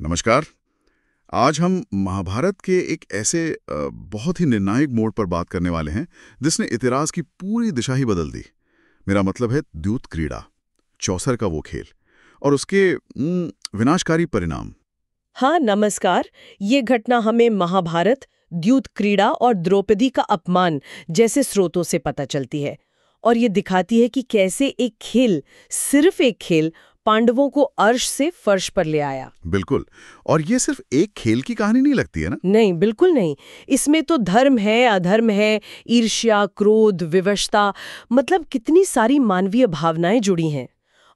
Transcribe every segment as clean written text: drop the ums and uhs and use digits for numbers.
नमस्कार। आज हम महाभारत के एक ऐसे बहुत ही निर्णायक मोड़ पर बात करने वाले हैं जिसने इतिहास की पूरी दिशा ही बदल दी। मेरा मतलब है द्यूत क्रीड़ा, चौसर का वो खेल और उसके विनाशकारी परिणाम। हाँ नमस्कार। ये घटना हमें महाभारत, द्यूत क्रीड़ा और द्रौपदी का अपमान जैसे स्रोतों से पता चलती है और ये दिखाती है कि कैसे एक खेल, सिर्फ एक खेल, पांडवों को अर्श से फर्श पर ले आया। बिल्कुल। और ये सिर्फ एक खेल की कहानी नहीं लगती है ना? नहीं, बिल्कुल नहीं। इसमें तो धर्म है, अधर्म है, ईर्ष्या, क्रोध, विवशता, मतलब कितनी सारी मानवीय भावनाएं जुड़ी हैं।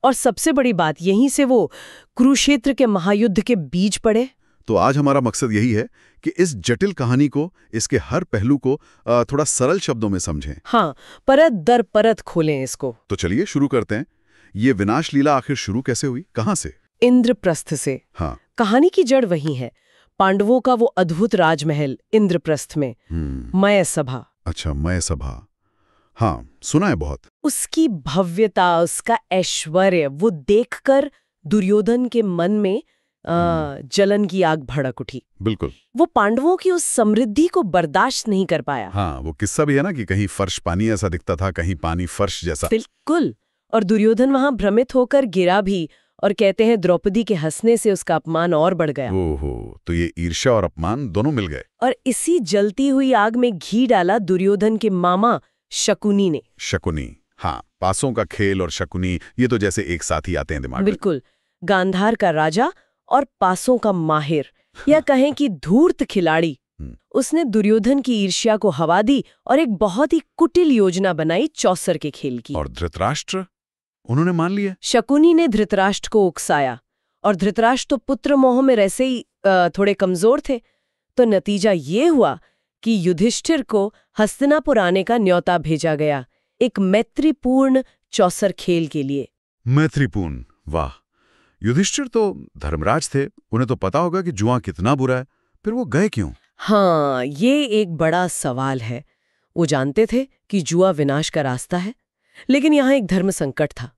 और सबसे बड़ी बात, यहीं से वो कुरुक्षेत्र के महायुद्ध के बीज पड़े। तो आज हमारा मकसद यही है कि इस जटिल कहानी को, इसके हर पहलू को थोड़ा सरल शब्दों में समझें। हाँ, परत दर परत खोलें इसको। तो चलिए शुरू करते हैं। ये विनाश लीला आखिर शुरू कैसे हुई, कहाँ से? इंद्रप्रस्थ से। हाँ। कहानी की जड़ वही है, पांडवों का वो अद्भुत राजमहल इंद्रप्रस्थ में, मय सभा। अच्छा, मय सभा। हाँ, सुना है बहुत। उसकी भव्यता, उसका ऐश्वर्य, वो देखकर दुर्योधन के मन में जलन की आग भड़क उठी। बिल्कुल। वो पांडवों की उस समृद्धि को बर्दाश्त नहीं कर पाया। हाँ, वो किस्सा भी है ना कि कहीं फर्श पानी ऐसा दिखता था, कहीं पानी फर्श जैसा। बिल्कुल। और दुर्योधन वहां भ्रमित होकर गिरा भी, और कहते हैं द्रौपदी के हंसने से उसका अपमान और बढ़ गया। ओहो, तो ये ईर्ष्या और अपमान दोनों मिल गए। और इसी जलती हुई आग में घी डाला दुर्योधन के मामा शकुनी ने। शकुनी, हाँ, पासों का खेल और शकुनी, ये तो जैसे एक साथ ही आते हैं दिमाग में। बिल्कुल। गांधार का राजा और पासों का माहिर, या कहें कि धूर्त खिलाड़ी। उसने दुर्योधन की ईर्ष्या को हवा दी और एक बहुत ही कुटिल योजना बनाई चौसर के खेल की। और धृतराष्ट्र, उन्होंने मान लिया। शकुनी ने धृतराष्ट्र को उकसाया, और धृतराष्ट्र तो पुत्र मोह में वैसे ही थोड़े कमजोर थे। तो नतीजा ये हुआ कि युधिष्ठिर को हस्तिनापुर आने का न्योता भेजा गया, एक मैत्रीपूर्ण चौसर खेल के लिए। मैत्रीपूर्ण, वाह। युधिष्ठिर तो धर्मराज थे, उन्हें तो पता होगा कि जुआ कितना बुरा है, फिर वो गए क्यों? हाँ, ये एक बड़ा सवाल है। वो जानते थे कि जुआ विनाश का रास्ता है, लेकिन यहाँ एक धर्म संकट था।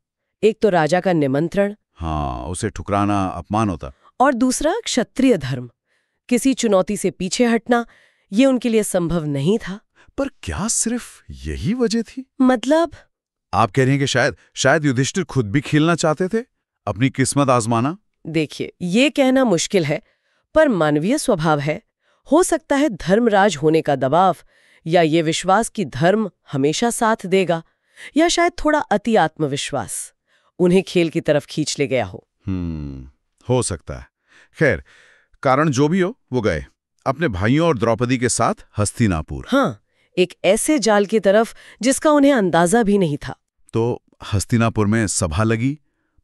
एक तो राजा का निमंत्रण, हाँ, उसे ठुकराना अपमान होता। और दूसरा क्षत्रिय धर्म। किसी चुनौती से पीछे हटना ये उनके लिए संभव नहीं था। पर क्या सिर्फ यही वजह थी? मतलब आप कह रहे हैं कि शायद युधिष्ठिर खुद भी खेलना चाहते थे, अपनी किस्मत आजमाना? देखिए, ये कहना मुश्किल है, पर मानवीय स्वभाव है। हो सकता है धर्मराज होने का दबाव, या ये विश्वास कि धर्म हमेशा साथ देगा, या शायद थोड़ा अति आत्मविश्वास उन्हें खेल की तरफ खींच ले गया हो। हो सकता है। खैर, कारण जो भी हो, वो गए अपने भाइयों और द्रौपदी के साथ हस्तिनापुर। हाँ, एक ऐसे जाल की तरफ जिसका उन्हें अंदाजा भी नहीं था। तो हस्तिनापुर में सभा लगी,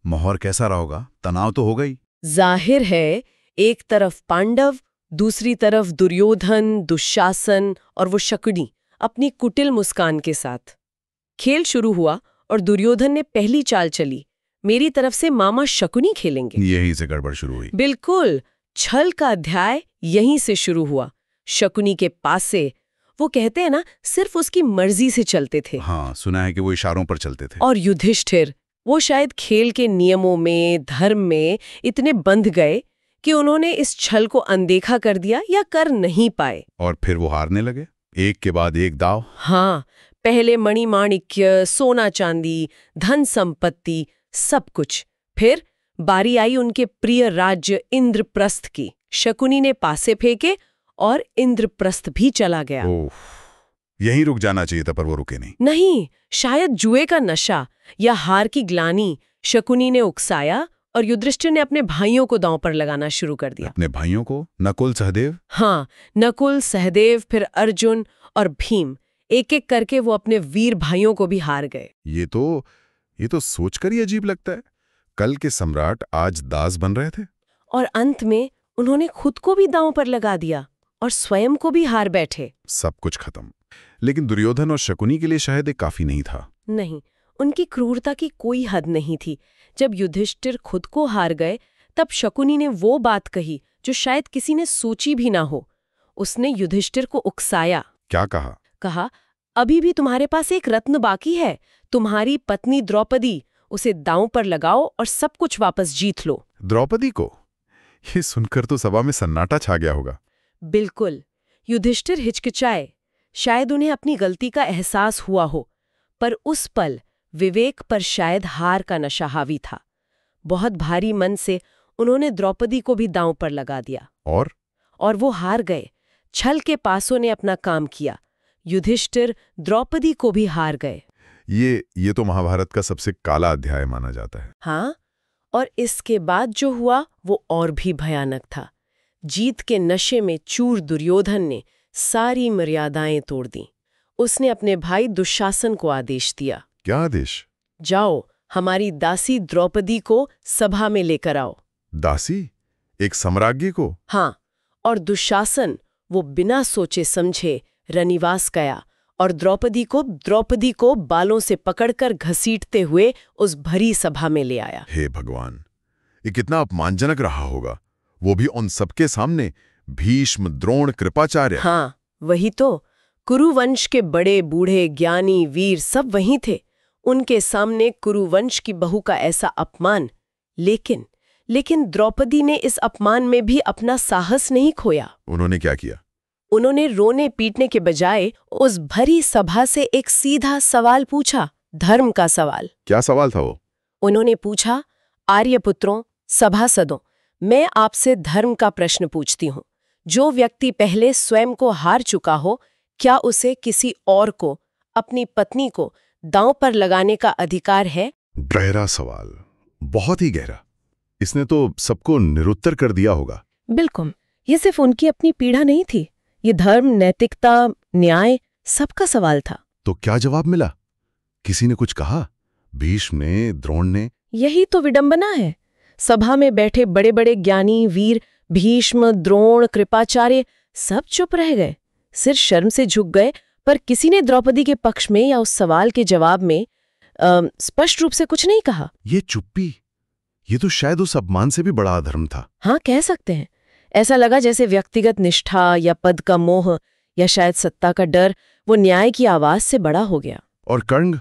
माहौल कैसा रहा होगा? तनाव तो होगा ही। जाहिर है, एक तरफ पांडव, दूसरी तरफ दुर्योधन, दुशासन और वो शकुनी अपनी कुटिल मुस्कान के साथ। खेल शुरू हुआ और दुर्योधन ने पहली चाल चली, मेरी तरफ से मामा शकुनी खेलेंगे। यहीं से गड़बड़ शुरू हुई। बिल्कुल, छल का अध्याय यहीं से शुरू हुआ। शकुनी के पास से, वो कहते हैं ना, सिर्फ उसकी मर्जी से चलते थे। हाँ, सुना है कि वो इशारों पर चलते थे। और युधिष्ठिर, वो शायद खेल के नियमों में, धर्म में इतने बंध गए कि उन्होंने इस छल को अनदेखा कर दिया या कर नहीं पाए। और फिर वो हारने लगे, एक के बाद एक दाव। हाँ, पहले मणिमाणिक्य, सोना चांदी, धन संपत्ति, सब कुछ। फिर बारी आई उनके प्रिय राज्य इंद्रप्रस्थ की। शकुनी ने पासे फेंके और इंद्रप्रस्थ भी चला गया। ओह, यहीं रुक जाना चाहिए था, पर वो रुके नहीं। नहीं, शायद जुए का नशा या हार की ग्लानि शकुनी ने उकसाया और युधिष्ठिर ने अपने भाइयों को दांव पर लगाना शुरू कर दिया। अपने भाइयों को? नकुल, सहदेव? हाँ, नकुल, सहदेव, फिर अर्जुन और भीम, एक एक करके वो अपने वीर भाइयों को भी हार गए। ये तो सोचकर ही अजीब लगता है। कल के सम्राट आज दास बन रहे थे। और अंत में उन्होंने खुद को भी दांव पर लगा दिया और स्वयं को भी हार बैठे। सब कुछ खत्म। लेकिन दुर्योधन और शकुनी के लिए शायद ये काफी नहीं था। नहीं, उनकी क्रूरता की कोई हद नहीं थी। जब युधिष्ठिर खुद को हार गए, तब शकुनी ने वो बात कही जो शायद किसी ने सोची भी ना हो। उसने युधिष्ठिर को उकसाया। क्या कहा? कहा, अभी भी तुम्हारे पास एक रत्न बाकी है, तुम्हारी पत्नी द्रौपदी, उसे दांव पर लगाओ और सब कुछ वापस जीत लो। द्रौपदी को? ये सुनकर तो सभा में सन्नाटा छा गया होगा। बिल्कुल। युधिष्ठिर हिचकिचाए। शायद उन्हें अपनी गलती का एहसास हुआ हो, पर उस पल विवेक पर शायद हार का नशा हावी था। बहुत भारी मन से उन्होंने द्रौपदी को भी दांव पर लगा दिया। और वो हार गए। छल के पासों ने अपना काम किया। युधिष्ठिर द्रौपदी को भी हार गए। ये तो महाभारत का सबसे काला अध्याय माना जाता है। हाँ, और इसके बाद जो हुआ वो और भी भयानक था। जीत के नशे में चूर दुर्योधन ने सारी मर्यादाएं तोड़ दी। उसने अपने भाई दुशासन को आदेश दिया। क्या आदेश? जाओ, हमारी दासी द्रौपदी को सभा में लेकर आओ। दासी? एक सम्राज्ञी को? हाँ, और दुशासन वो बिना सोचे समझे रनिवास गया और द्रौपदी को बालों से पकड़कर घसीटते हुए उस भरी सभा में ले आया। हे भगवान, ये कितना अपमानजनक रहा होगा, वो भी उन सबके सामने। भीष्म, द्रोण, कृपाचार्य। हाँ, वही तो। कुरुवंश के बड़े बूढ़े ज्ञानी वीर सब वहीं थे। उनके सामने कुरुवंश की बहू का ऐसा अपमान। लेकिन द्रौपदी ने इस अपमान में भी अपना साहस नहीं खोया। उन्होंने क्या किया? उन्होंने रोने पीटने के बजाय उस भरी सभा से एक सीधा सवाल पूछा, धर्म का सवाल। क्या सवाल था वो? उन्होंने पूछा, आर्यपुत्रों, सभासदों, मैं आपसे धर्म का प्रश्न पूछती हूँ। जो व्यक्ति पहले स्वयं को हार चुका हो, क्या उसे किसी और को, अपनी पत्नी को, दांव पर लगाने का अधिकार है? गहरा सवाल, बहुत ही गहरा। इसने तो सबको निरुत्तर कर दिया होगा। बिल्कुल। ये सिर्फ उनकी अपनी पीड़ा नहीं थी, ये धर्म, नैतिकता, न्याय सबका सवाल था। तो क्या जवाब मिला? किसी ने कुछ कहा? भीष्म ने, द्रोण ने? यही तो विडंबना है। सभा में बैठे बड़े बड़े ज्ञानी वीर भीष्म, द्रोण, कृपाचार्य सब चुप रह गए, सिर शर्म से झुक गए। पर किसी ने द्रौपदी के पक्ष में या उस सवाल के जवाब में स्पष्ट रूप से कुछ नहीं कहा। ये चुप्पी, ये तो शायद उस अपमान से भी बड़ा अधर्म था। हाँ, कह सकते हैं। ऐसा लगा जैसे व्यक्तिगत निष्ठा या पद का मोह या शायद सत्ता का डर वो न्याय की आवाज से बड़ा हो गया। और कर्ण,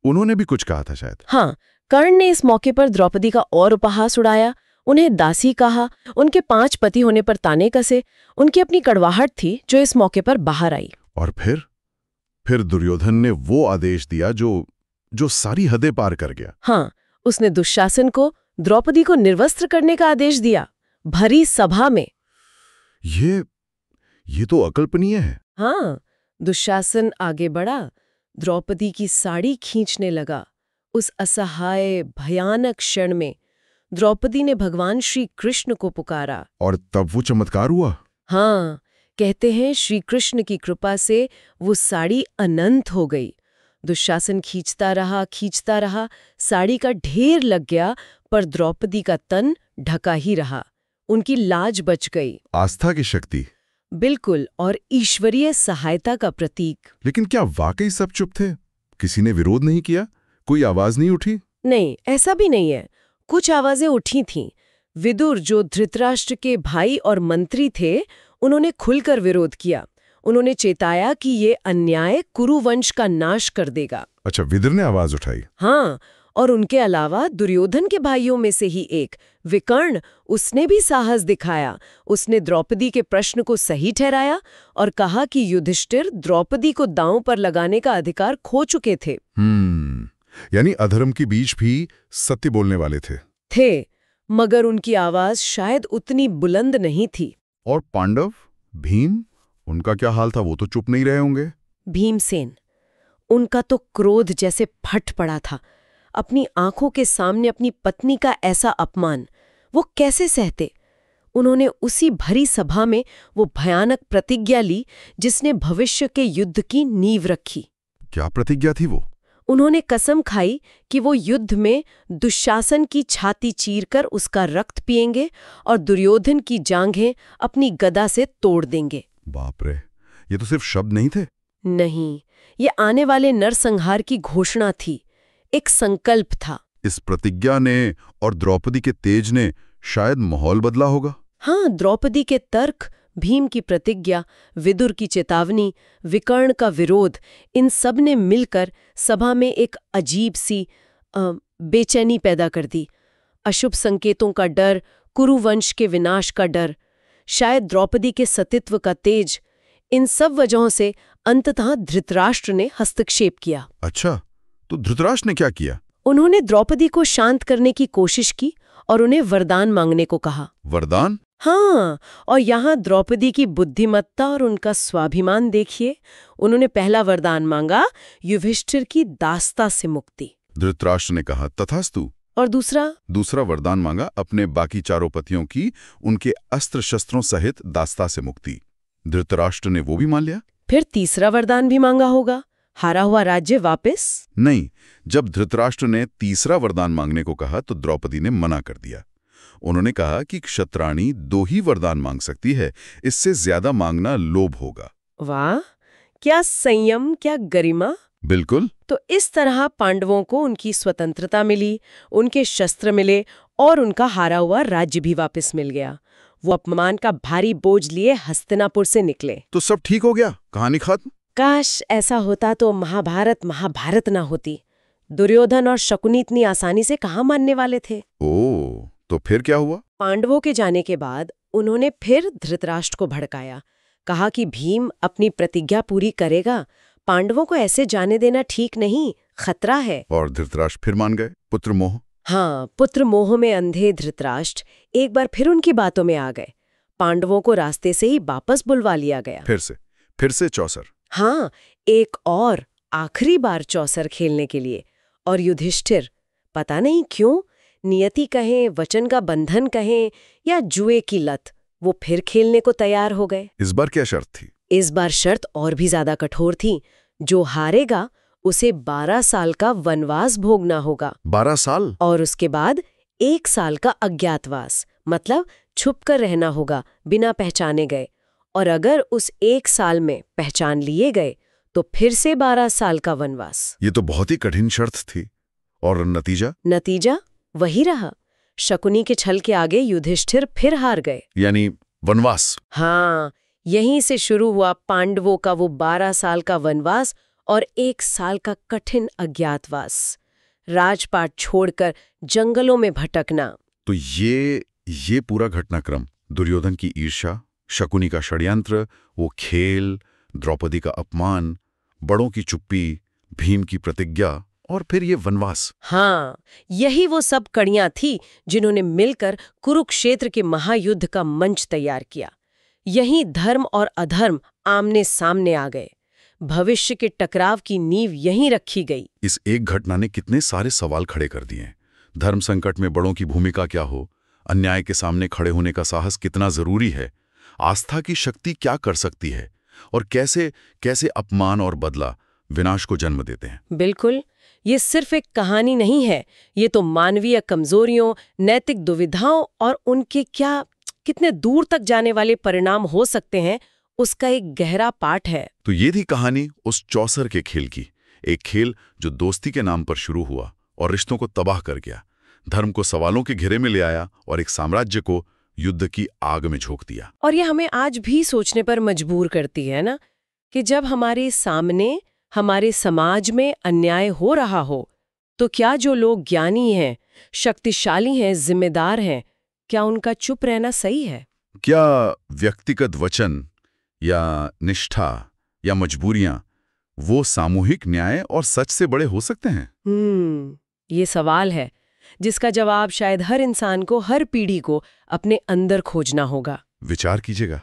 उन्होंने भी कुछ कहा था शायद। हाँ, कर्ण ने इस मौके पर द्रौपदी का और उपहास उड़ाया, उन्हें दासी कहा, उनके 5 पति होने पर ताने कसे। उनकी अपनी कड़वाहट थी जो इस मौके पर बाहर आई। और फिर दुर्योधन ने वो आदेश दिया जो सारी हदें पार कर गया। हाँ, उसने दुशासन को द्रौपदी को निर्वस्त्र करने का आदेश दिया, भरी सभा में। ये तो अकल्पनीय है। हाँ, दुशासन आगे बढ़ा, द्रौपदी की साड़ी खींचने लगा। उस असहाय भयानक क्षण में द्रौपदी ने भगवान श्री कृष्ण को पुकारा। और तब वो चमत्कार हुआ। हाँ, कहते हैं श्री कृष्ण की कृपा से वो साड़ी अनंत हो गई। दुशासन खींचता रहा, साड़ी का ढेर लग गया, पर द्रौपदी का तन ढका ही रहा। उनकी लाज बच गई। आस्था की शक्ति। बिल्कुल, और ईश्वरीय सहायता का प्रतीक। लेकिन क्या वाकई सब चुप थे? किसी ने विरोध नहीं किया? कोई आवाज नहीं उठी? नहीं, ऐसा भी नहीं है। कुछ आवाजें उठी थीं। विदुर, जो धृतराष्ट्र के भाई और मंत्री थे, उन्होंने खुलकर विरोध किया। उन्होंने चेताया कि ये अन्याय कुरुवंश का नाश कर देगा। अच्छा, विदुर ने आवाज उठाई? हाँ, और उनके अलावा दुर्योधन के भाइयों में से ही एक विकर्ण, उसने भी साहस दिखाया। उसने द्रौपदी के प्रश्न को सही ठहराया और कहा कि युधिष्ठिर द्रौपदी को दांव पर लगाने का अधिकार खो चुके थे। यानी अधर्म के बीच भी सत्य बोलने वाले थे। मगर उनकी आवाज शायद उतनी बुलंद नहीं थी। और पांडव, भीम, उनका क्या हाल था? वो तो चुप नहीं रहे होंगे। भीमसेन, उनका तो क्रोध जैसे फट पड़ा था। अपनी आंखों के सामने अपनी पत्नी का ऐसा अपमान वो कैसे सहते? उन्होंने उसी भरी सभा में वो भयानक प्रतिज्ञा ली जिसने भविष्य के युद्ध की नींव रखी। क्या प्रतिज्ञा थी वो? उन्होंने कसम खाई कि वो युद्ध में दुशासन की छाती चीरकर उसका रक्त पिएंगे और दुर्योधन की जांघें अपनी गदा से तोड़ देंगे। बाप रे, ये तो सिर्फ शब्द नहीं थे। नहीं, ये आने वाले नरसंहार की घोषणा थी, एक संकल्प था। इस प्रतिज्ञा ने और द्रौपदी के तेज ने शायद माहौल बदला होगा। हाँ, द्रौपदी के तर्क, भीम की प्रतिज्ञा, विदुर की चेतावनी, विकर्ण का विरोध, इन सब ने मिलकर सभा में एक अजीब सी बेचैनी पैदा कर दी। अशुभ संकेतों का डर, कुरुवंश के विनाश का डर, शायद द्रौपदी के सतीत्व का तेज, इन सब वजहों से अंततः धृतराष्ट्र ने हस्तक्षेप किया। अच्छा, तो धृतराष्ट्र ने क्या किया? उन्होंने द्रौपदी को शांत करने की कोशिश की और उन्हें वरदान मांगने को कहा। वरदान? हाँ, और यहाँ द्रौपदी की बुद्धिमत्ता और उनका स्वाभिमान देखिए। उन्होंने पहला वरदान मांगा, युधिष्ठिर की दास्ता से मुक्ति। धृतराष्ट्र ने कहा तथास्तु। और दूसरा वरदान मांगा, अपने बाकी चारों पतियों की उनके अस्त्र शस्त्रों सहित दास्ता से मुक्ति। धृतराष्ट्र ने वो भी मान लिया। फिर तीसरा वरदान भी मांगा होगा, हारा हुआ राज्य वापस? नहीं, जब धृतराष्ट्र ने तीसरा वरदान मांगने को कहा तो द्रौपदी ने मना कर दिया। उन्होंने कहा कि क्षत्राणी 2 ही वरदान मांग सकती है, इससे ज्यादा मांगना लोभ होगा। वाह, क्या संयम, क्या गरिमा! बिल्कुल। तो इस तरह पांडवों को उनकी स्वतंत्रता मिली, उनके शस्त्र मिले और उनका हारा हुआ राज्य भी वापस मिल गया। वो अपमान का भारी बोझ लिए हस्तिनापुर से निकले। तो सब ठीक हो गया, कहानी खत्म। काश ऐसा होता तो महाभारत ना होती। दुर्योधन और शकुनी इतनी आसानी से कहाँ मानने वाले थे। ओह, तो फिर क्या हुआ? पांडवों के जाने के बाद उन्होंने फिर धृतराष्ट्र को भड़काया, कहा कि भीम अपनी प्रतिज्ञा पूरी करेगा, पांडवों को ऐसे जाने देना ठीक नहीं, खतरा है। और धृतराष्ट्र फिर मान गए। पुत्र मोह। हाँ, पुत्र मोह में अंधे धृतराष्ट्र एक बार फिर उनकी बातों में आ गए। पांडवों को रास्ते से ही वापस बुलवा लिया गया। फिर से चौसर। हाँ, एक और आखिरी बार चौसर खेलने के लिए। और युधिष्ठिर, पता नहीं क्यों, नियति कहें, वचन का बंधन कहें या जुए की लत, वो फिर खेलने को तैयार हो गए। इस बार क्या शर्त थी? इस बार शर्त और भी ज्यादा कठोर थी। जो हारेगा उसे 12 साल का वनवास भोगना होगा। 12 साल? और उसके बाद 1 साल का अज्ञातवास, मतलब छुप कर रहना होगा, बिना पहचाने गए। और अगर उस 1 साल में पहचान लिए गए तो फिर से 12 साल का वनवास। ये तो बहुत ही कठिन शर्त थी। और नतीजा वही रहा। शकुनी के छल के आगे युधिष्ठिर फिर हार गए। यानी वनवास। हाँ, यहीं से शुरू हुआ पांडवों का वो 12 साल का वनवास और 1 साल का कठिन अज्ञातवास, राजपाट छोड़कर जंगलों में भटकना। तो ये पूरा घटनाक्रम, दुर्योधन की ईर्ष्या, शकुनी का षड्यंत्र, वो खेल, द्रौपदी का अपमान, बड़ों की चुप्पी, भीम की प्रतिज्ञा और फिर ये वनवास। हाँ, यही वो सब कड़ियां थी जिन्होंने मिलकर कुरुक्षेत्र के महायुद्ध का मंच तैयार किया। यहीं धर्म और अधर्म आमने सामने आ गए। भविष्य के टकराव की नींव यहीं रखी गई। इस एक घटना ने कितने सारे सवाल खड़े कर दिए। धर्म संकट में बड़ों की भूमिका क्या हो, अन्याय के सामने खड़े होने का साहस कितना जरूरी है, आस्था की शक्ति क्या कर सकती है, और कैसे कैसे अपमान और बदला विनाश को जन्म देते हैं। बिल्कुल, ये सिर्फ एक कहानी नहीं है, ये तो मानवीय कमजोरियों, नैतिक दुविधाओं और उनके कितने दूर तक जाने वाले परिणाम हो सकते हैं, उसका एक गहरा पाठ है। तो ये थी कहानी उस चौसर के खेल की। एक खेल जो दोस्ती के नाम पर शुरू हुआ और रिश्तों को तबाह कर गया, धर्म को सवालों के घेरे में ले आया और एक साम्राज्य को युद्ध की आग में झोंक दिया। और ये हमें आज भी सोचने पर मजबूर करती है ना, कि जब हमारे सामने, हमारे समाज में अन्याय हो रहा हो, तो क्या जो लोग ज्ञानी हैं, शक्तिशाली हैं, जिम्मेदार हैं, क्या उनका चुप रहना सही है? क्या व्यक्तिगत वचन या निष्ठा या मजबूरियां वो सामूहिक न्याय और सच से बड़े हो सकते हैं? ये सवाल है जिसका जवाब शायद हर इंसान को, हर पीढ़ी को अपने अंदर खोजना होगा। विचार कीजिएगा।